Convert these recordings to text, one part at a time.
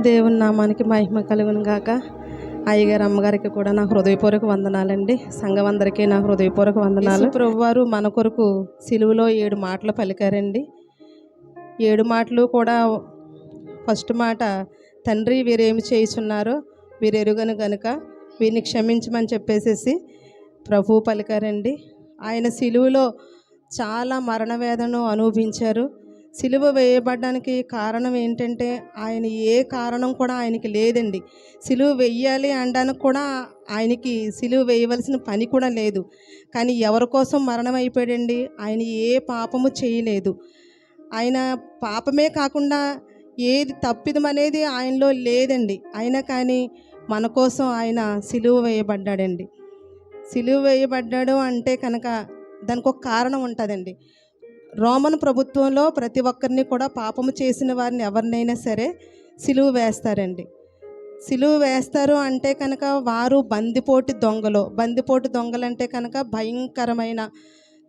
దేవుని నామానికి మహిమ కలుగును గాక. అయ్యగారు అమ్మగారికి కూడా నా హృదయపూర్వక వందనాలండి. సంఘం అందరికీ నా హృదయపూర్వక వందనాలు. ప్రభువారు మన కొరకు సిలువలో 7 మాటలు పలికారండి. 7 మాటలు కూడా ఫస్ట్ మాట, తండ్రి వీరేమి చేయుచున్నారో వీరెరుగను గనుక వీరిని క్షమించమని చెప్పేసేసి ప్రభువు పలికారండి. ఆయన సిలువలో చాలా మరణ వేదనను అనుభవించారు. సిలువ వేయబడడానికి కారణం ఏంటంటే ఆయన ఏ కారణం కూడా ఆయనకి లేదండి. సిలువ వేయాలి అనడానికి కూడా ఆయనకి సిలువ వేయవలసిన పని కూడా లేదు. కానీ ఎవరి కోసం మరణం అయిపోయాడండి. ఆయన ఏ పాపము చేయలేదు. ఆయన పాపమే కాకుండా ఏది తప్పిదం అనేది ఆయనలో లేదండి. అయినా కానీ మన కోసం ఆయన సిలువ వేయబడ్డాడండి. సిలువ వేయబడ్డాడు అంటే కనుక దానికి ఒక కారణం ఉంటుందండి. రోమన్ ప్రభుత్వంలో ప్రతి ఒక్కరిని కూడా పాపము చేసిన వారిని ఎవరినైనా సరే సిలువ వేస్తారండి. సిలువ వేస్తారు అంటే కనుక వారు బందిపోటు దొంగలు అంటే కనుక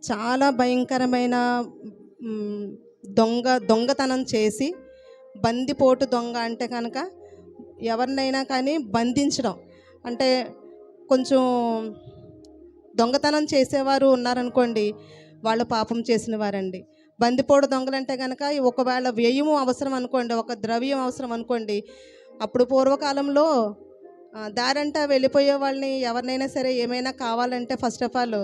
చాలా భయంకరమైన దొంగతనం చేసి, బందిపోటు దొంగ అంటే కనుక ఎవరినైనా కానీ బంధించడం. అంటే కొంచెం దొంగతనం చేసేవారు ఉన్నారనుకోండి, వాళ్ళు పాపం చేసిన వారండి. బందిపోటు దొంగలంటే కనుక ఒకవేళ వ్యయము అవసరం అనుకోండి, ఒక ద్రవ్యం అవసరం అనుకోండి, అప్పుడు పూర్వకాలంలో దారంట వెళ్ళిపోయే వాళ్ళని ఎవరినైనా సరే ఏమైనా కావాలంటే ఫస్ట్ ఆఫ్ ఆల్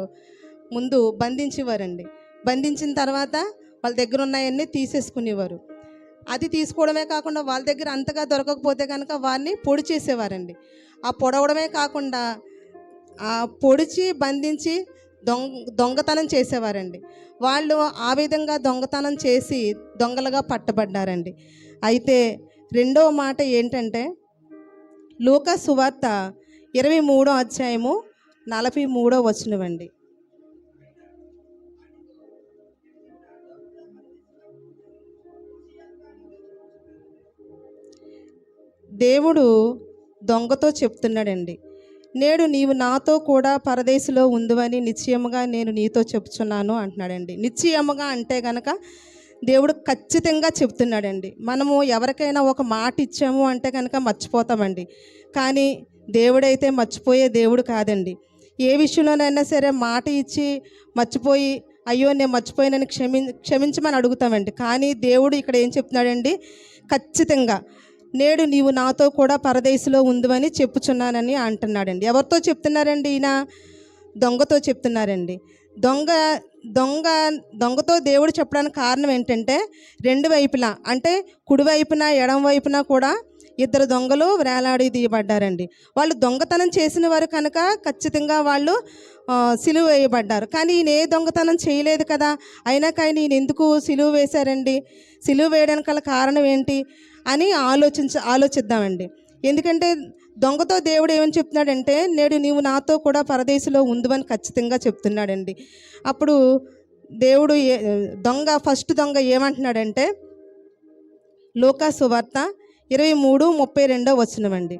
ముందు బంధించేవారండి. బంధించిన తర్వాత వాళ్ళ దగ్గర ఉన్నాయన్నీ తీసేసుకునేవారు. అది తీసుకోవడమే కాకుండా వాళ్ళ దగ్గర అంతగా దొరకకపోతే కనుక వారిని పొడి చేసేవారండి. ఆ పొడవడమే కాకుండా ఆ పొడిచి బంధించి దొంగతనం చేసేవారండి. వాళ్ళు ఆ విధంగా దొంగతనం చేసి దొంగలుగా పట్టబడ్డారండి. అయితే రెండవ మాట ఏంటంటే, లూకా సువార్త 23వ అధ్యాయము 43వ వచనమండి. దేవుడు దొంగతో చెప్తున్నాడండి, నేడు నీవు నాతో కూడా పరదేశంలో ఉందువని నిశ్చయముగా నేను నీతో చెప్తున్నాను అంటున్నాడండి. నిశ్చయముగా అంటే కనుక దేవుడు ఖచ్చితంగా చెప్తున్నాడండి. మనము ఎవరికైనా ఒక మాట ఇచ్చాము అంటే కనుక మర్చిపోతామండి. కానీ దేవుడైతే మర్చిపోయే దేవుడు కాదండి. ఏ విషయంలోనైనా సరే మాట ఇచ్చి మర్చిపోయి, అయ్యో నేను మర్చిపోయినని క్షమించమని అడుగుతామండి. కానీ దేవుడు ఇక్కడ ఏం చెప్తున్నాడండి, ఖచ్చితంగా నేడు నీవు నాతో కూడా పరదేశంలో ఉందువని చెప్పుచున్నానని అంటున్నాడండి. ఎవరితో చెప్తున్నారండి? ఈయన దొంగతో చెప్తున్నారండి. దొంగతో దేవుడు చెప్పడానికి కారణం ఏంటంటే, రెండు వైపులా అంటే కుడివైపున ఎడం వైపున కూడా 2 దొంగలు వేలాడి తీయబడ్డారండి. వాళ్ళు దొంగతనం చేసిన వారు కనుక ఖచ్చితంగా వాళ్ళు సిలువ వేయబడ్డారు. కానీ ఈయన ఏ దొంగతనం చేయలేదు కదా, అయినా కానీ ఈయన ఎందుకు సిలువ వేశారండి? సిలువ వేయడానికి గల కారణం ఏంటి అని ఆలోచిద్దామండి. ఎందుకంటే దొంగతో దేవుడు ఏమని చెప్తున్నాడంటే, నేడు నీవు నాతో కూడా పరదేశంలో ఉందువని ఖచ్చితంగా చెప్తున్నాడండి. అప్పుడు దేవుడు ఫస్ట్ దొంగ ఏమంటున్నాడంటే, లూకా సువార్త 23:32 వచనమండి.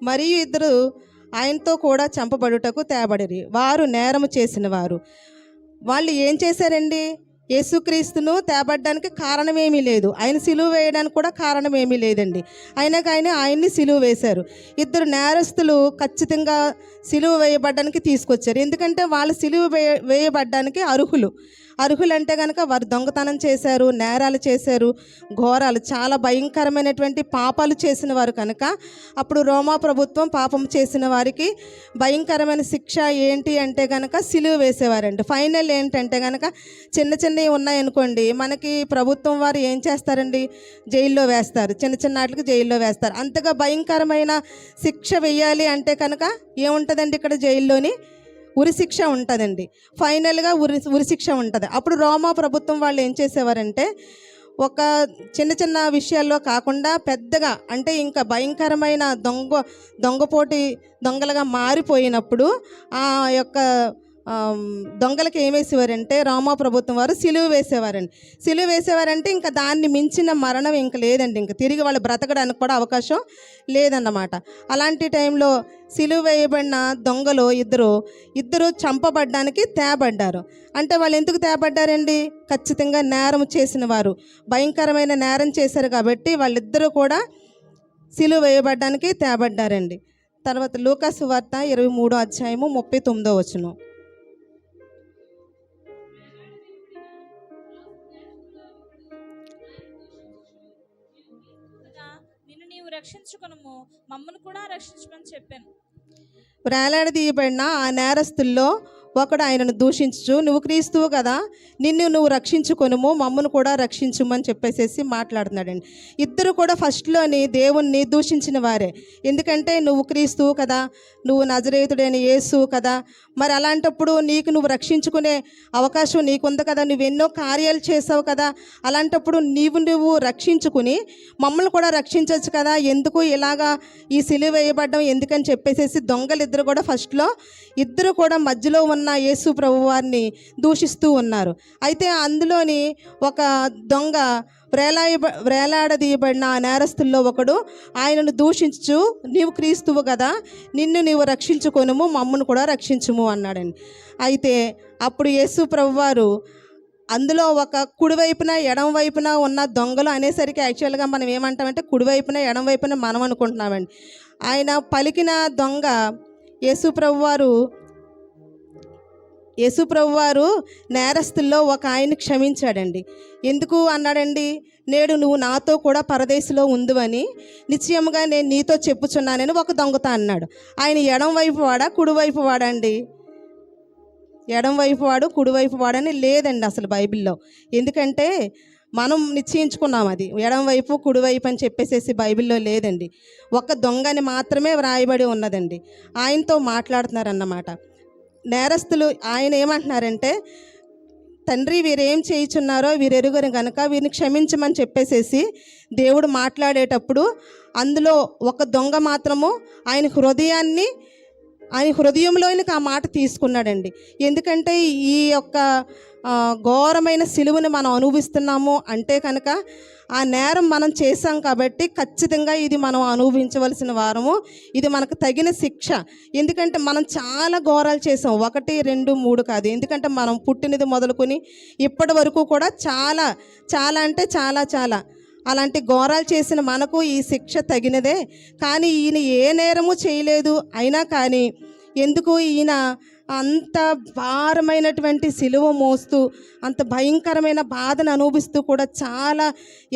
మరియు 2 ఆయనతో కూడా చంపబడుటకు తేబడిరి. వారు నేరము చేసిన వారు. వాళ్ళు ఏం చేశారండి? యేసుక్రీస్తును తేబడ్డానికి కారణమేమీ లేదు. ఆయన సిలువ వేయడానికి కూడా కారణమేమీ లేదండి. అయినా కానీ ఆయన్ని సిలువ వేశారు. 2 నేరస్తులు ఖచ్చితంగా సిలువ వేయబడ్డానికి తీసుకొచ్చారు. ఎందుకంటే వాళ్ళు సిలువ వేయబడ్డానికి అర్హులు అంటే కనుక వారు దొంగతనం చేశారు, నేరాలు చేశారు, ఘోరాలు చాలా భయంకరమైనటువంటి పాపాలు చేసిన వారు కనుక అప్పుడు రోమా ప్రభుత్వం పాపం చేసిన వారికి భయంకరమైన శిక్ష ఏంటి అంటే కనుక సిలువ వేసేవారండి. ఫైనల్ ఏంటంటే కనుక చిన్నవి ఉన్నాయనుకోండి, మనకి ప్రభుత్వం వారు ఏం చేస్తారండి, జైల్లో వేస్తారు. చిన్న వాటికి జైల్లో వేస్తారు. అంతగా భయంకరమైన శిక్ష వేయాలి అంటే కనుక ఏముంటుందండి, ఇక్కడ జైల్లోని ఉరిశిక్ష ఉంటుందండి. ఫైనల్గా ఉరిశిక్ష ఉంటుంది. అప్పుడు రోమా ప్రభుత్వం వాళ్ళు ఏం చేసేవారంటే, ఒక చిన్న విషయాల్లో కాకుండా పెద్దగా అంటే ఇంకా భయంకరమైన దొంగపోటి దొంగలుగా మారిపోయినప్పుడు ఆ యొక్క దొంగలకి ఏం వేసేవారంటే రోమా ప్రభుత్వం వారు సిలువ వేసేవారండి. సిలువ వేసేవారంటే ఇంకా దాన్ని మించిన మరణం ఇంక లేదండి. ఇంక తిరిగి వాళ్ళు బ్రతకడానికి కూడా అవకాశం లేదన్నమాట. అలాంటి టైంలో సిలువ వేయబడిన దొంగలు ఇద్దరు చంపబడ్డానికి తేబడ్డారు. అంటే వాళ్ళు ఎందుకు తేబడ్డారండి? ఖచ్చితంగా నేరం చేసిన వారు, భయంకరమైన నేరం చేశారు కాబట్టి వాళ్ళిద్దరూ కూడా సిలువ వేయబడ్డానికి తేబడ్డారండి. తర్వాత లూకా సువార్త 23:39. నిన్ను నీవు రక్షించుకొనుము, మమ్మను కూడా రక్షించమని చెప్పాను. వేలాడదీయబడిన ఆ నేరస్తుల్లో ఒకడు ఆయనను దూషించు, నువ్వు క్రీస్తువు కదా, నిన్ను నువ్వు రక్షించుకొనుము, మమ్మను కూడా రక్షించుమని చెప్పేసేసి మాట్లాడుతున్నాడండి. ఇద్దరు కూడా ఫస్ట్లోని దేవుణ్ణి దూషించిన వారే. ఎందుకంటే నువ్వు క్రీస్తువు కదా, నువ్వు నజరేతుడైన యేసు కదా, మరి అలాంటప్పుడు నీకు నువ్వు రక్షించుకునే అవకాశం నీకుంది కదా, నువ్వెన్నో కార్యాలు చేసావు కదా, అలాంటప్పుడు నువ్వు రక్షించుకుని మమ్మల్ని కూడా రక్షించవచ్చు కదా, ఎందుకు ఇలాగా ఈ సిలువ వేయబడ్డం ఎందుకని చెప్పేసేసి దొంగలిద్దరు కూడా ఫస్ట్లో ఇద్దరు కూడా మధ్యలో ఉన్న యేసు ప్రభు వారిని దూషిస్తూ ఉన్నారు. అయితే అందులోని ఒక దొంగ వేలాడదీయబడిన ఆ నేరస్తుల్లో ఒకడు ఆయనను దూషించు, నీవు క్రీస్తువు కదా, నిన్ను నీవు రక్షించుకొనుము, మమ్మను కూడా రక్షించుము అన్నాడండి. అయితే అప్పుడు యేసు ప్రభువారు అందులో ఒక కుడివైపున ఎడం వైపున ఉన్న దొంగలు అనేసరికి యాక్చువల్గా మనం ఏమంటామంటే కుడివైపున ఎడం వైపున మనం అనుకుంటున్నామండి. ఆయన పలికిన దొంగ యేసు ప్రభువారు నేరస్తుల్లో ఒక ఆయన క్షమించాడండి. ఎందుకు అన్నాడండి? నేడు నువ్వు నాతో కూడా పరదేశంలో ఉందువని నిశ్చయముగా నేను నీతో చెప్పుచున్నానని ఒక దొంగతో అన్నాడు. ఆయన ఎడం వైపు వాడా కుడివైపు వాడండి? ఎడం వైపు వాడు కుడివైపు వాడని లేదండి అసలు బైబిల్లో. ఎందుకంటే మనం నిశ్చయించుకున్నాం అది ఎడం వైపు కుడివైపు అని చెప్పేసేసి బైబిల్లో లేదండి. ఒక దొంగని మాత్రమే వ్రాయబడి ఉన్నదండి. ఆయనతో మాట్లాడుతున్నారన్నమాట నేరస్తులు. ఆయన ఏమంటున్నారంటే, తండ్రి వీరేం చేయుచున్నారో వీరెరుగరు కనుక వీరిని క్షమించమని చెప్పేసేసి దేవుడు మాట్లాడేటప్పుడు అందులో ఒక దొంగ మాత్రము ఆయన హృదయంలోనికి ఆ మాట తీసుకున్నాడండి. ఎందుకంటే ఈ యొక్క ఘోరమైన సిలువను మనం అనుభవిస్తున్నాము అంటే కనుక ఆ నేరం మనం చేశాం కాబట్టి ఖచ్చితంగా ఇది మనం అనుభవించవలసిన వారము, ఇది మనకు తగిన శిక్ష. ఎందుకంటే మనం చాలా ఘోరాలు చేసాం, 1, 2, 3 కాదు. ఎందుకంటే మనం పుట్టినది మొదలుకొని ఇప్పటి వరకు కూడా చాలా అంటే చాలా అలాంటి ఘోరాలు చేసిన మనకు ఈ శిక్ష తగినదే. కానీ ఈయన ఏ నేరము చేయలేదు, అయినా కానీ ఎందుకు ఈయన అంత భారమైనటువంటి సిలువ మోస్తూ అంత భయంకరమైన బాధను అనుభవిస్తూ కూడా చాలా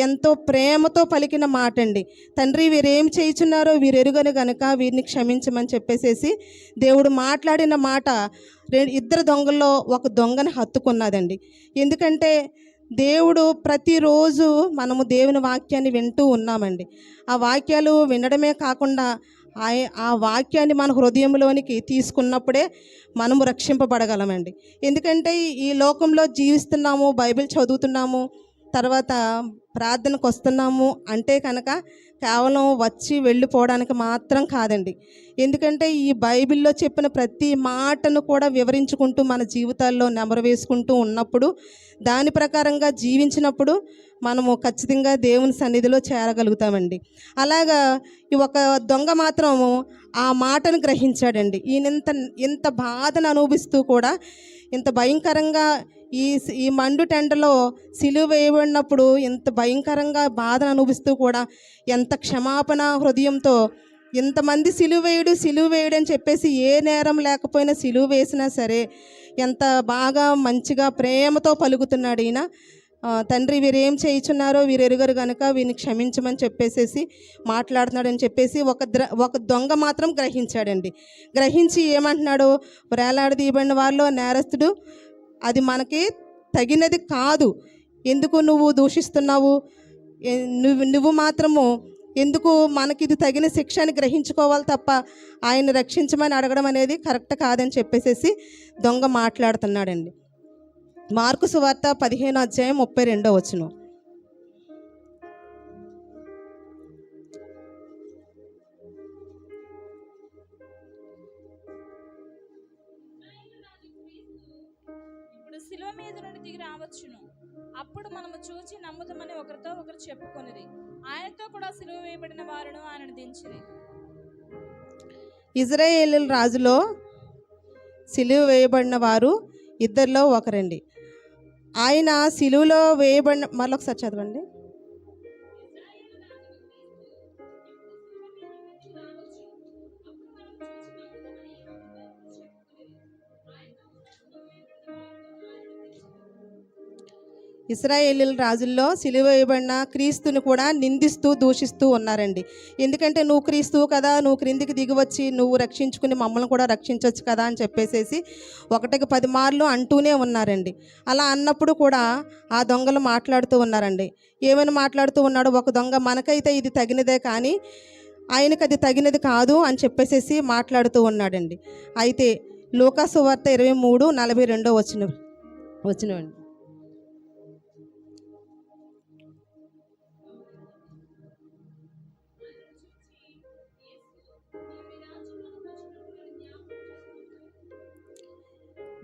ఎంతో ప్రేమతో పలికిన మాట అండి. తండ్రి వీరేం చేయుచున్నారో వీరెరుగని గనుక వీరిని క్షమించమని చెప్పేసేసి దేవుడు మాట్లాడిన మాట ఇద్దరు దొంగల్లో ఒక దొంగని హత్తుకున్నదండి. ఎందుకంటే దేవుడు ప్రతిరోజు మనము దేవుని వాక్యాన్ని వింటూ ఉన్నామండి. ఆ వాక్యాలు వినడమే కాకుండా ఆ వాక్యాన్ని మన హృదయంలోనికి తీసుకున్నప్పుడే మనము రక్షింపబడగలమండి. ఎందుకంటే ఈ లోకంలో జీవిస్తున్నాము, బైబిల్ చదువుతున్నాము, తర్వాత ప్రార్థనకు వస్తున్నాము అంటే కనుక కేవలం వచ్చి వెళ్ళిపోవడానికి మాత్రం కాదండి. ఎందుకంటే ఈ బైబిల్లో చెప్పిన ప్రతి మాటను కూడా వివరించుకుంటూ మన జీవితాల్లో నెమరు వేసుకుంటూ ఉన్నప్పుడు, దాని ప్రకారంగా జీవించినప్పుడు మనము ఖచ్చితంగా దేవుని సన్నిధిలో చేరగలుగుతామండి. అలాగా ఈ ఒక దొంగ మాత్రము ఆ మాటను గ్రహించాడండి. ఇంత బాధను అనుభవిస్తూ కూడా ఇంత భయంకరంగా ఈ మండు టెండలో సిలువ వేయబడినప్పుడు ఇంత భయంకరంగా బాధను అనుభవిస్తూ కూడా ఎంత క్షమాపణ హృదయంతో ఇంతమంది సిలువ వేయడు అని చెప్పేసి ఏ నేరం లేకపోయినా సిలువ వేసినా సరే ఎంత బాగా మంచిగా ప్రేమతో పలుకుతున్నాడు ఈయన. తండ్రి వీరేం చేయుచున్నారో వీరెరుగరు కనుక వీరిని క్షమించమని చెప్పేసేసి మాట్లాడుతున్నాడని చెప్పేసి ఒక దొంగ మాత్రం గ్రహించాడండి. గ్రహించి ఏమంటున్నాడు? వేలాడదీయబడిన వారిలో నేరస్తుడు, అది మనకి తగినది కాదు, ఎందుకు నువ్వు దూషిస్తున్నావు, నువ్వు మాత్రము ఎందుకు మనకి ఇది తగిన శిక్ష అని గ్రహించుకోవాలి తప్ప ఆయన రక్షించమని అడగడం అనేది కరెక్ట్ కాదని చెప్పేసేసి దొంగ మాట్లాడుతున్నాడండి. మార్కు సువార్త 15:32. శిలువ మీద నుండి దిగి రావచ్చును. అప్పుడు మనము చూచి నమ్ముతామని ఒకరితో ఒకరు చెప్పుకొనిరి. ఆయనతో కూడా సిలువ వేయబడిన వారును ఆయనను దించిరి. ఇజ్రాయేలు రాజులో సిలువ వేయబడిన వారు ఇద్దరిలో ఒకరండి. ఆయన సిలువలో వేయబడిన, మరొకసారి చదవండి. ఇశ్రాయేలీల రాజుల్లో సిలువ వేయబడిన క్రీస్తుని కూడా నిందిస్తూ దూషిస్తూ ఉన్నారండి. ఎందుకంటే నువ్వు క్రీస్తువు కదా, నువ్వు క్రిందికి దిగివచ్చి నువ్వు రక్షించుకుని మమ్మల్ని కూడా రక్షించవచ్చు కదా అని చెప్పేసేసి 1కి 10 మార్లు అంటూనే ఉన్నారండి. అలా అన్నప్పుడు కూడా ఆ దొంగలు మాట్లాడుతూ ఉన్నారండి. ఏమని మాట్లాడుతూ ఉన్నాడు? ఒక దొంగ మనకైతే ఇది తగినదే కానీ ఆయనకు అది తగినది కాదు అని చెప్పేసేసి మాట్లాడుతూ ఉన్నాడండి. అయితే లూకా సువార్త 23:42 వచ్చినవండి.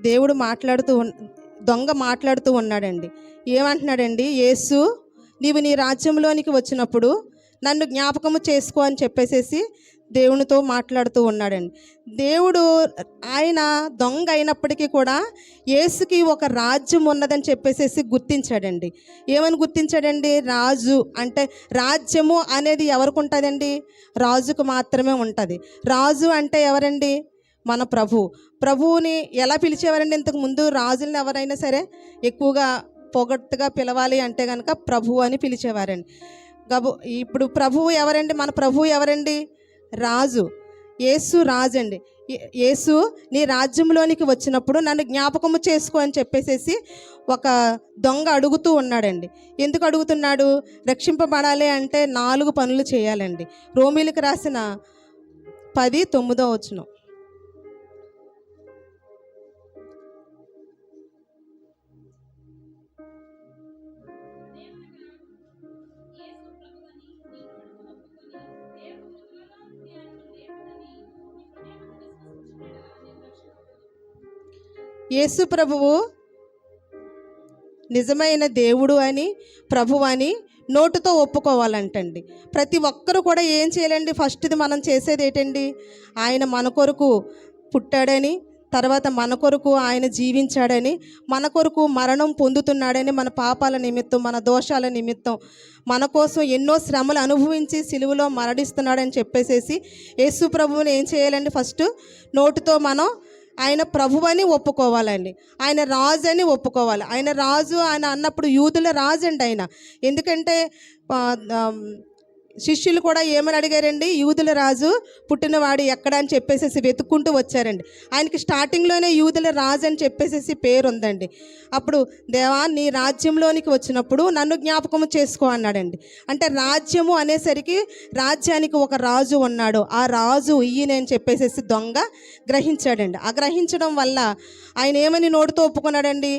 దేవుడు దొంగ మాట్లాడుతూ ఉన్నాడండి. ఏమంటున్నాడండి? యేసు, నీవు నీ రాజ్యంలోనికి వచ్చినప్పుడు నన్ను జ్ఞాపకము చేసుకో అని చెప్పేసేసి దేవునితో మాట్లాడుతూ ఉన్నాడండి. దేవుడు ఆయన దొంగ అయినప్పటికీ కూడా యేసుకి ఒక రాజ్యం ఉన్నదని చెప్పేసేసి గుర్తించాడండి. ఏమని గుర్తించాడండి? రాజు అంటే రాజ్యము అనేది ఎవరికి ఉంటుందండి? రాజుకు మాత్రమే ఉంటుంది. రాజు అంటే ఎవరండి? మన ప్రభువుని ఎలా పిలిచేవారండి? ఇంతకు ముందు రాజులను ఎవరైనా సరే ఎక్కువగా పొగట్టుగా పిలవాలి అంటే కనుక ప్రభు అని పిలిచేవారండి. ఇప్పుడు ప్రభువు ఎవరండి? మన ప్రభువు ఎవరండి? రాజు. యేసు రాజు అండి. యేసు నీ రాజ్యంలోనికి వచ్చినప్పుడు నన్ను జ్ఞాపకము చేసుకో అని చెప్పేసేసి ఒక దొంగ అడుగుతూ ఉన్నాడండి. ఎందుకు అడుగుతున్నాడు? రక్షింపబడాలి అంటే 4 పనులు చేయాలండి. రోమీలకు రాసిన 10:9 యేసు ప్రభువు నిజమైన దేవుడు అని, ప్రభువు అని నోటుతో ఒప్పుకోవాలంటండి. ప్రతి ఒక్కరు కూడా ఏం చేయాలండి? ఫస్ట్ది మనం చేసేది ఏంటండి? ఆయన మన కొరకు పుట్టాడని, తర్వాత మన కొరకు ఆయన జీవించాడని, మన కొరకు మరణం పొందుతున్నాడని, మన పాపాల నిమిత్తం, మన దోషాల నిమిత్తం మన కోసం ఎన్నో శ్రమలు అనుభవించి సిలువలో మరణిస్తున్నాడని చెప్పేసేసి యేసు ప్రభువుని ఏం చేయాలండి? ఫస్ట్ నోటితో మనం ఆయన ప్రభు అని ఒప్పుకోవాలండి. ఆయన రాజు అని ఒప్పుకోవాలి. ఆయన రాజు ఆయన అన్నప్పుడు యూదుల రాజు అండి ఆయన. ఎందుకంటే శిష్యులు కూడా ఏమని అడిగారండి? యూదుల రాజు పుట్టినవాడు ఎక్కడ అని చెప్పేసేసి వెతుక్కుంటూ వచ్చారండి. ఆయనకి స్టార్టింగ్లోనే యూదుల రాజు అని చెప్పేసేసి పేరు ఉందండి. అప్పుడు దేవా నీ రాజ్యంలోనికి వచ్చినప్పుడు నన్ను జ్ఞాపకము చేసుకో అన్నాడండి. అంటే రాజ్యము అనేసరికి రాజ్యానికి ఒక రాజు ఉన్నాడు. ఆ రాజు ఈయన అని చెప్పేసేసి దొంగ గ్రహించాడండి. ఆ గ్రహించడం వల్ల ఆయన ఏమని నోటితో ఒప్పుకున్నాడండి?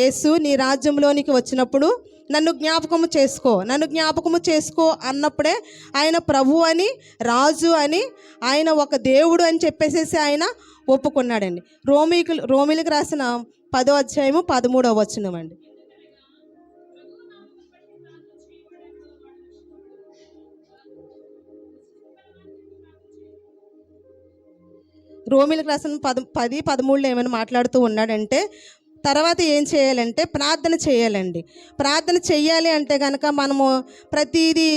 యేసు నీ రాజ్యంలోనికి వచ్చినప్పుడు నన్ను జ్ఞాపకము చేసుకో అన్నప్పుడే ఆయన ప్రభు అని, రాజు అని, ఆయన ఒక దేవుడు అని చెప్పేసేసి ఆయన ఒప్పుకున్నాడండి. రోమీలకు రాసిన 10:13 అండి. రోమీలకు రాసిన 10:13 ఏమని మాట్లాడుతూ ఉన్నాడంటే, తర్వాత ఏం చేయాలంటే ప్రార్థన చేయాలండి. ప్రార్థన చెయ్యాలి అంటే కనుక మనము ప్రతిదీ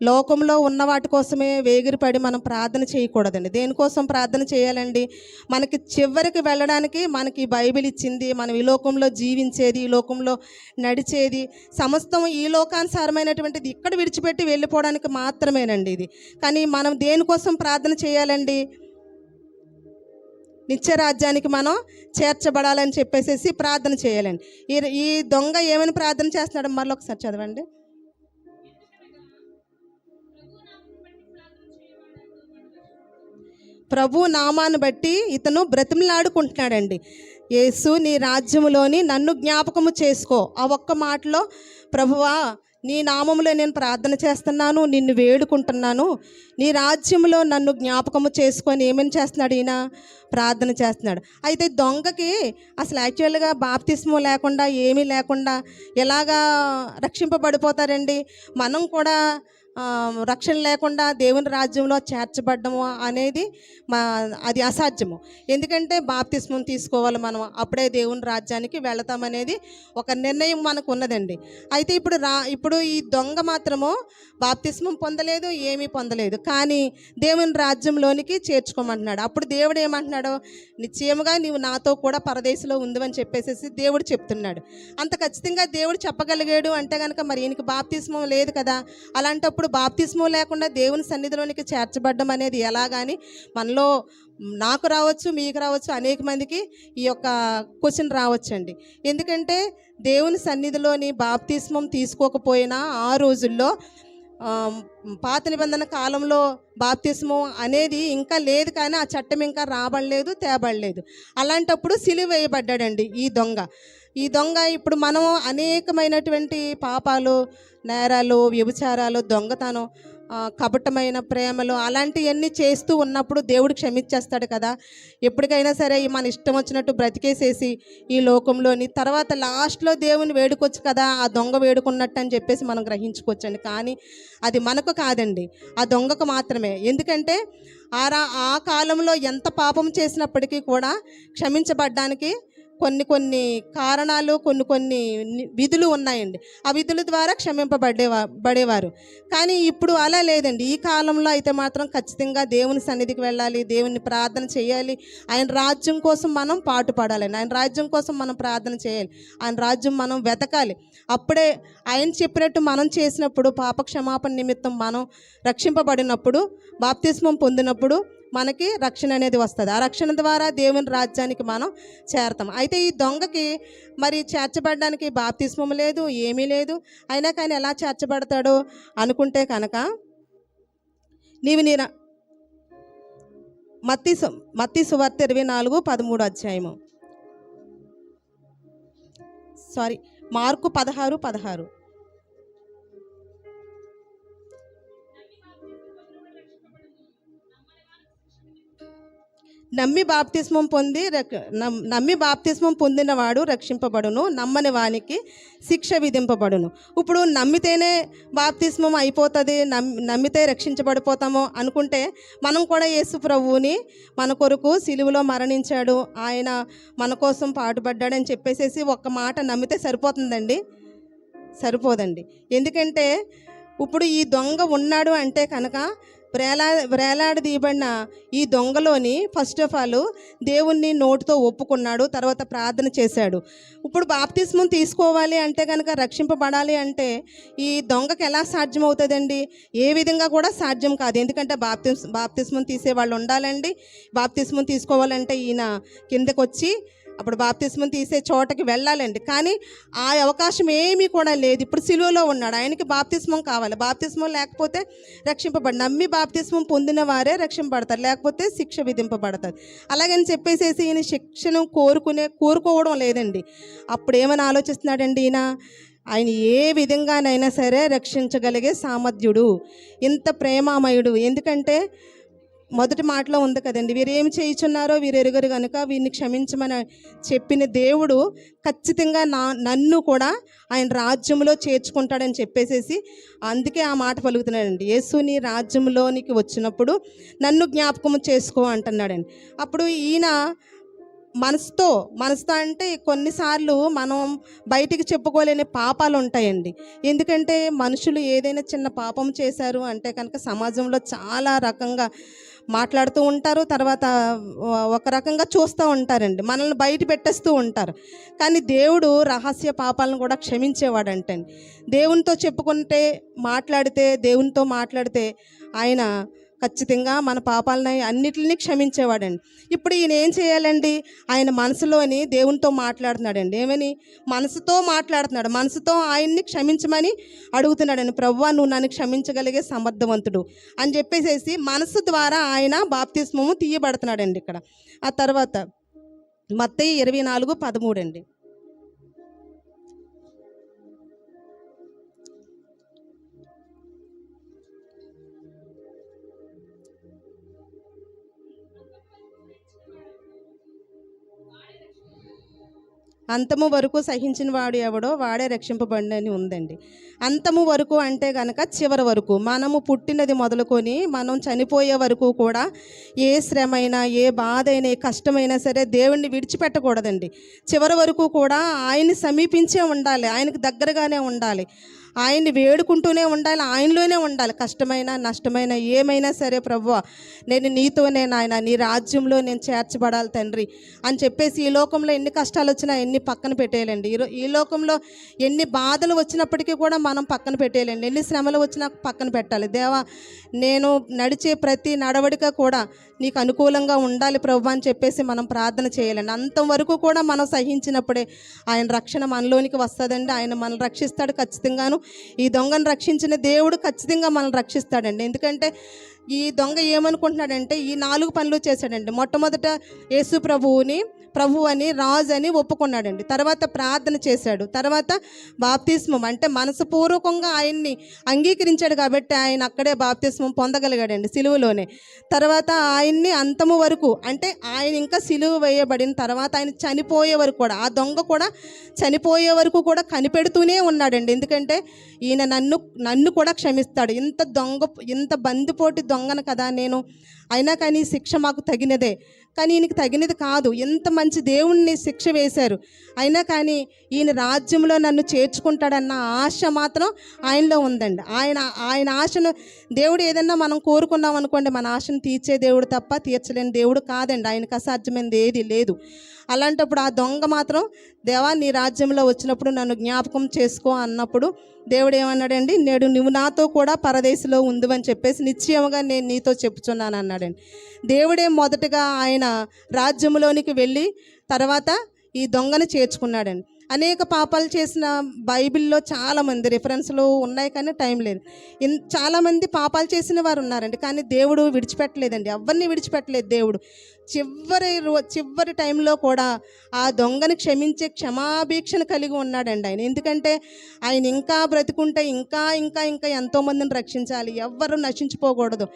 లోకంలో ఉన్న వాటి కోసమే వేగిరిపడి మనం ప్రార్థన చేయకూడదండి. దేనికోసం ప్రార్థన చేయాలండి? మనకి చివరికి వెళ్ళడానికి మనకి బైబిల్ ఇచ్చింది. మనం ఈ లోకంలో జీవించేది, ఈ లోకంలో నడిచేది సమస్తం ఈ లోకానుసారమైనటువంటిది ఇక్కడ విడిచిపెట్టి వెళ్ళిపోవడానికి మాత్రమేనండి ఇది. కానీ మనం దేనికోసం ప్రార్థన చేయాలండి? నిత్యరాజ్యానికి మనం చేర్చబడాలని చెప్పేసేసి ప్రార్థన చేయాలండి. ఈ దొంగ ఏమని ప్రార్థన చేస్తున్నాడు? మరొకసారి చదవండి. ప్రభు నామాన్ని బట్టి ఇతను బ్రతిమలాడుకుంటున్నాడండి. యేసు నీ రాజ్యములోని నన్ను జ్ఞాపకము చేసుకో. ఆ ఒక్క మాటలో ప్రభువా నీ నామములో నేను ప్రార్థన చేస్తున్నాను, నిన్ను వేడుకుంటున్నాను, నీ రాజ్యంలో నన్ను జ్ఞాపకము చేసుకొని ఏమని చేస్తున్నాడు ఈయన? ప్రార్థన చేస్తున్నాడు. అయితే దొంగకి అసలు యాక్చువల్గా బాప్తిస్మం లేకుండా ఏమీ లేకుండా ఎలాగా రక్షింపబడిపోతారండి? మనం కూడా రక్షణ లేకుండా దేవుని రాజ్యంలో చేర్చబడ్డము అనేది అది అసాధ్యము. ఎందుకంటే బాప్తిస్మం తీసుకోవాలి మనం, అప్పుడే దేవుని రాజ్యానికి వెళతామనేది ఒక నిర్ణయం మనకు ఉన్నదండి. అయితే ఇప్పుడు ఈ దొంగ మాత్రము బాప్తిస్మం పొందలేదు, ఏమీ పొందలేదు, కానీ దేవుని రాజ్యంలోనికి చేర్చుకోమంటున్నాడు. అప్పుడు దేవుడు ఏమంటున్నాడు? నిశ్చయముగా నీవు నాతో కూడా పరదేశంలో ఉందని చెప్పేసి దేవుడు చెప్తున్నాడు. అంత ఖచ్చితంగా దేవుడు చెప్పగలిగాడు అంటే కనుక మరి ఈయనకి బాప్తిస్మం లేదు కదా. అలాంటప్పుడు బాప్తిస్మం లేకుండా దేవుని సన్నిధిలోనికి చేర్చబడ్డం అనేది ఎలాగాని మనలో నాకు రావచ్చు, మీకు రావచ్చు, అనేక మందికి ఈ యొక్క క్వశ్చన్ రావచ్చండి. ఎందుకంటే దేవుని సన్నిధిలోని బాప్తిస్మం తీసుకోకపోయినా ఆ రోజుల్లో పాత నిబంధన కాలంలో బాప్తిస్మం అనేది ఇంకా లేదు, కానీ ఆ చట్టం ఇంకా రాబడలేదు, తేబడలేదు. అలాంటప్పుడు సిలువ వేయబడ్డాడండి ఈ దొంగ. ఇప్పుడు మనం అనేకమైనటువంటి పాపాలు, నేరాలు, వ్యభిచారాలు, దొంగతనం, కపటమైన ప్రేమలు అలాంటివన్నీ చేస్తూ ఉన్నప్పుడు దేవుడు క్షమించేస్తాడు కదా. ఎప్పటికైనా సరే మన ఇష్టం వచ్చినట్టు బ్రతికేసేసి ఈ లోకంలోని తర్వాత లాస్ట్లో దేవుని వేడుకోవచ్చు కదా, ఆ దొంగ వేడుకున్నట్టు అని చెప్పేసి మనం గ్రహించుకోవచ్చండి. కానీ అది మనకు కాదండి, ఆ దొంగకు మాత్రమే. ఎందుకంటే ఆ కాలంలో ఎంత పాపం చేసినప్పటికీ కూడా క్షమించబడ్డానికి కొన్ని కారణాలు, కొన్ని విధులు ఉన్నాయండి. ఆ విధుల ద్వారా క్షమింపబడేవారు. కానీ ఇప్పుడు అలా లేదండి. ఈ కాలంలో అయితే మాత్రం ఖచ్చితంగా దేవుని సన్నిధికి వెళ్ళాలి, దేవుని ప్రార్థన చేయాలి, ఆయన రాజ్యం కోసం మనం పాటుపడాలండి, ఆయన రాజ్యం కోసం మనం ప్రార్థన చేయాలి, ఆయన రాజ్యం మనం వెతకాలి. అప్పుడే ఆయన చెప్పినట్టు మనం చేసినప్పుడు, పాప క్షమాపణ నిమిత్తం మనం రక్షింపబడినప్పుడు, బాప్తిస్మం పొందినప్పుడు మనకి రక్షణ అనేది వస్తుంది. ఆ రక్షణ ద్వారా దేవుని రాజ్యానికి మనం చేరతాం. అయితే ఈ దొంగకి మరి చేర్చబడడానికి బాప్తిస్మం లేదు, ఏమీ లేదు. అయినా కానీ ఎలా చేర్చబడతాడు అనుకుంటే కనుక మత్తయి సువార్త 24:13 మార్కు 16:16. నమ్మి బాప్తిస్మం పొందినవాడు రక్షింపబడును, నమ్మని వానికి శిక్ష విధింపబడును. ఇప్పుడు నమ్మితేనే బాప్తిస్మం అయిపోతుంది, నమ్మితే రక్షించబడిపోతాము అనుకుంటే మనం కూడా యేసు ప్రభువుని మన కొరకు సిలువలో మరణించాడు, ఆయన మన కోసం పాటుపడ్డాడని చెప్పేసేసి ఒక్క మాట నమ్మితే సరిపోతుందండి? సరిపోదండి. ఎందుకంటే ఇప్పుడు ఈ దొంగ ఉన్నాడు అంటే కనుక వేలాడదీయబడిన ఈ దొంగలోని ఫస్ట్ ఆఫ్ ఆల్ దేవుణ్ణి నోటితో ఒప్పుకున్నాడు, తర్వాత ప్రార్థన చేశాడు. ఇప్పుడు బాప్తిస్మం తీసుకోవాలి అంటే కనుక, రక్షింపబడాలి అంటే ఈ దొంగకి ఎలా సాధ్యం అవుతుందండి? ఏ విధంగా కూడా సాధ్యం కాదు. ఎందుకంటే బాప్తిస్మం తీసేవాళ్ళు ఉండాలండి. బాప్తిస్మం తీసుకోవాలంటే ఈయన కిందకు వచ్చి అప్పుడు బాప్తిస్మం తీసే చోటకి వెళ్ళాలండి. కానీ ఆ అవకాశం ఏమీ కూడా లేదు. ఇప్పుడు సిలువలో ఉన్నాడు, ఆయనకి బాప్తిస్మం కావాలి. బాప్తిస్మం లేకపోతే నమ్మి బాప్తిస్మం పొందిన వారే రక్షింపబడతారు, లేకపోతే శిక్ష విధింపబడతారు. అలాగని చెప్పేసేసి ఈయన శిక్షను కోరుకోవడం లేదండి. అప్పుడు ఏమని ఆలోచిస్తున్నాడండి ఆయన ఏ విధంగానైనా సరే రక్షించగలిగే సామర్థ్యుడు, ఇంత ప్రేమామయుడు. ఎందుకంటే మొదటి మాటలో ఉంది కదండి, వీరేమి చేయుచున్నారో వీరు ఎరుగరు కనుక వీరిని క్షమించమని చెప్పిన దేవుడు ఖచ్చితంగా నన్ను కూడా ఆయన రాజ్యంలో చేర్చుకుంటాడని చెప్పేసేసి అందుకే ఆ మాట పలుకుతున్నాడండి. యేసు నీ రాజ్యంలోనికి వచ్చినప్పుడు నన్ను జ్ఞాపకం చేసుకో అంటున్నాడండి. అప్పుడు ఈయన మనసుతో అంటే కొన్నిసార్లు మనం బయటికి చెప్పుకోలేని పాపాలు ఉంటాయండి. ఎందుకంటే మనుషులు ఏదైనా చిన్న పాపం చేశారు అంటే కనుక సమాజంలో చాలా రకంగా మాట్లాడుతూ ఉంటారు, తర్వాత ఒక రకంగా చూస్తూ ఉంటారండి, మనల్ని బయట పెట్టేస్తూ ఉంటారు. కానీ దేవుడు రహస్య పాపాలను కూడా క్షమించేవాడంటండి. దేవునితో దేవునితో మాట్లాడితే ఆయన ఖచ్చితంగా మన పాపాలని అన్నిటిని క్షమించేవాడండి. ఇప్పుడు ఈయన ఏం చేయాలండి? ఆయన మనసులోని దేవునితో మాట్లాడుతున్నాడండి. ఏమని? మనసుతో మాట్లాడుతున్నాడు, మనసుతో ఆయన్ని క్షమించమని అడుగుతున్నాడండి. ప్రభువా నువ్వు నన్ను క్షమించగలిగే సమర్థవంతుడు అని చెప్పేసేసి మనసు ద్వారా ఆయన బాప్తిస్మము తీయబడుతున్నాడండి ఇక్కడ. ఆ తర్వాత మత్తయి 24:13 అండి. అంతము వరకు సహించిన వాడు ఎవడో వాడే రక్షింపబడినని ఉందండి. అంతము వరకు అంటే కనుక చివరి వరకు, మనము పుట్టినది మొదలుకొని మనం చనిపోయే వరకు కూడా ఏ శ్రమైనా, ఏ బాధ అయినా, ఏ కష్టమైనా సరే దేవుణ్ణి విడిచిపెట్టకూడదండి. చివరి వరకు కూడా ఆయన్ని సమీపించే ఉండాలి, ఆయనకు దగ్గరగానే ఉండాలి, ఆయన్ని వేడుకుంటూనే ఉండాలి, ఆయనలోనే ఉండాలి. కష్టమైన నష్టమైన ఏమైనా సరే, ప్రభువా నేను నీతోనే నాయన, నీ రాజ్యంలో నేను చేర్చబడాలి తండ్రి అని చెప్పేసి ఈ లోకంలో ఎన్ని కష్టాలు వచ్చినా ఎన్ని పక్కన పెట్టేయాలండి. ఈ లోకంలో ఎన్ని బాధలు వచ్చినప్పటికీ కూడా మనం పక్కన పెట్టేయాలండి. ఎన్ని శ్రమలు వచ్చినా పక్కన పెట్టాలి. దేవా నేను నడిచే ప్రతి నడవడిక కూడా నీకు అనుకూలంగా ఉండాలి ప్రభు అని చెప్పేసి మనం ప్రార్థన చేయాలండి. అంతవరకు కూడా మనం సహించినప్పుడే ఆయన రక్షణ మనలోనికి వస్తుందండి. ఆయన మనల్ని రక్షిస్తాడు ఖచ్చితంగాను. ఈ దొంగను రక్షించిన దేవుడు ఖచ్చితంగా మనల్ని రక్షిస్తాడండి. ఎందుకంటే ఈ దొంగ ఏమనుకుంటున్నాడంటే ఈ 4 పనులు చేశాడండి. మొట్టమొదట యేసు ప్రభు అని రాజు అని ఒప్పుకున్నాడండి. తర్వాత ప్రార్థన చేశాడు. తర్వాత బాప్తిస్మం అంటే మనసుపూర్వకంగా ఆయన్ని అంగీకరించాడు కాబట్టి ఆయన అక్కడే బాప్తిస్మం పొందగలిగాడండి, సిలువలోనే. తర్వాత ఆయన్ని అంతము వరకు అంటే ఆయన ఇంకా సిలువ వేయబడిన తర్వాత ఆయన చనిపోయే వరకు కూడా, ఆ దొంగ కూడా చనిపోయే వరకు కూడా కనిపెడుతూనే ఉన్నాడండి. ఎందుకంటే ఈయన నన్ను కూడా క్షమిస్తాడు, ఇంత బందిపోటి దొంగను కదా నేను, అయినా కానీ శిక్ష మాకు తగినదే, కానీ ఈయనకి తగినది కాదు, ఎంత మంచి దేవుణ్ణి శిక్ష వేశారు, అయినా కానీ ఈయన రాజ్యంలో నన్ను చేర్చుకుంటాడన్న ఆశ మాత్రం ఆయనలో ఉందండి. ఆయన ఆశను దేవుడు ఏదన్నా మనం కోరుకున్నాం అనుకోండి, మన ఆశను తీర్చే దేవుడు తప్ప తీర్చలేని దేవుడు కాదండి. ఆయనకు అసాధ్యమైనది ఏది లేదు. అలాంటప్పుడు ఆ దొంగ మాత్రం దేవా నీ రాజ్యంలో వచ్చినప్పుడు నన్ను జ్ఞాపకం చేసుకో అన్నప్పుడు దేవుడు ఏమన్నాడండి, నేడు నువ్వు నాతో కూడా పరదేశంలో ఉందివని చెప్పేసి నిశ్చయముగా నేను నీతో చెప్పుచున్నాను అన్నాడండి. దేవుడే మొదటగా ఆయన రాజ్యంలోనికి వెళ్ళి తర్వాత ఈ దొంగను చేర్చుకున్నాడండి. అనేక పాపాలు చేసిన బైబిల్లో చాలామంది రిఫరెన్స్లు ఉన్నాయి, కానీ టైం లేదు. చాలామంది పాపాలు చేసిన వారు ఉన్నారండి, కానీ దేవుడు విడిచిపెట్టలేదండి, ఎవరిని విడిచిపెట్టలేదు దేవుడు. చివరి టైంలో కూడా ఆ దొంగని క్షమించే క్షమాభీక్షను కలిగి ఉన్నాడండి ఆయన. ఎందుకంటే ఆయన ఇంకా బ్రతికుంటే ఇంకా ఇంకా ఇంకా ఎంతోమందిని రక్షించాలి, ఎవ్వరు నశించిపోకూడదు,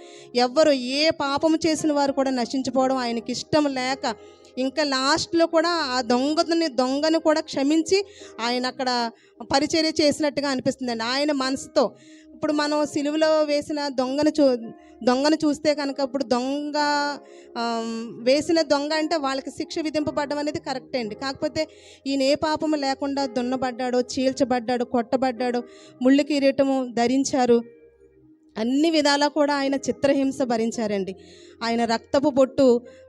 ఎవ్వరు ఏ పాపము చేసిన వారు కూడా నశించిపోవడం ఆయనకి ఇష్టం లేక ఇంకా లాస్ట్లో కూడా ఆ దొంగను కూడా క్షమించి ఆయన అక్కడ పరిచర్య చేసినట్టుగా అనిపిస్తుందండి ఆయన మనసుతో. ఇప్పుడు మనం సిలువలో వేసిన దొంగను చూస్తే కనుక, ఇప్పుడు వేసిన దొంగ అంటే వాళ్ళకి శిక్ష విధింపబడడం అనేది కరెక్టే అండి. కాకపోతే ఈయన ఏ పాపము లేకుండా దున్నబడ్డాడో, చీల్చబడ్డాడు, కొట్టబడ్డాడు, ముళ్ళు కిరీటము ధరించారు, అన్ని విధాలా కూడా ఆయన చిత్రహింస భరించారండి. ఆయన రక్తపు బొట్టు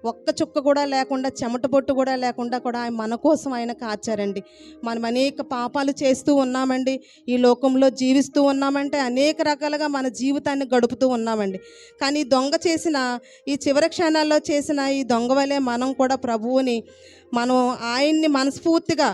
ఒక్క చుక్క కూడా లేకుండా, చెమట బొట్టు కూడా లేకుండా కూడా ఆయన మన కోసం ఆయన కాచారండి. మనం అనేక పాపాలు చేస్తూ ఉన్నామండి, ఈ లోకంలో జీవిస్తూ ఉన్నామంటే అనేక రకాలుగా మన జీవితాన్ని గడుపుతూ ఉన్నామండి. కానీ దొంగ చేసిన ఈ చివరి క్షణాల్లో చేసిన ఈ దొంగ వలె మనం కూడా ప్రభువుని ఆయన్ని మనస్ఫూర్తిగా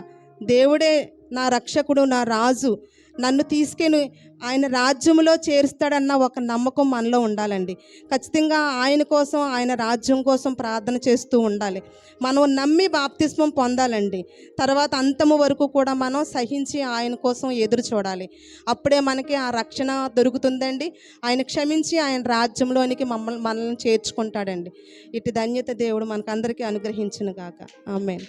దేవుడే నా రక్షకుడు, నా రాజు, నన్ను తీసుకెళ్ళి ఆయన రాజ్యంలో చేరుస్తాడన్న ఒక నమ్మకం మనలో ఉండాలండి. ఖచ్చితంగా ఆయన కోసం, ఆయన రాజ్యం కోసం ప్రార్థన చేస్తూ ఉండాలి. మనం నమ్మి బాప్తిస్మం పొందాలండి. తర్వాత అంతము వరకు కూడా మనం సహించి ఆయన కోసం ఎదురు చూడాలి. అప్పుడే మనకి ఆ రక్షణ దొరుకుతుందండి. ఆయన క్షమించి ఆయన రాజ్యంలోనికి మనల్ని చేర్చుకుంటాడండి. ఇటు ధన్యత దేవుడు మనకందరికీ అనుగ్రహించును గాక. ఆమేన్.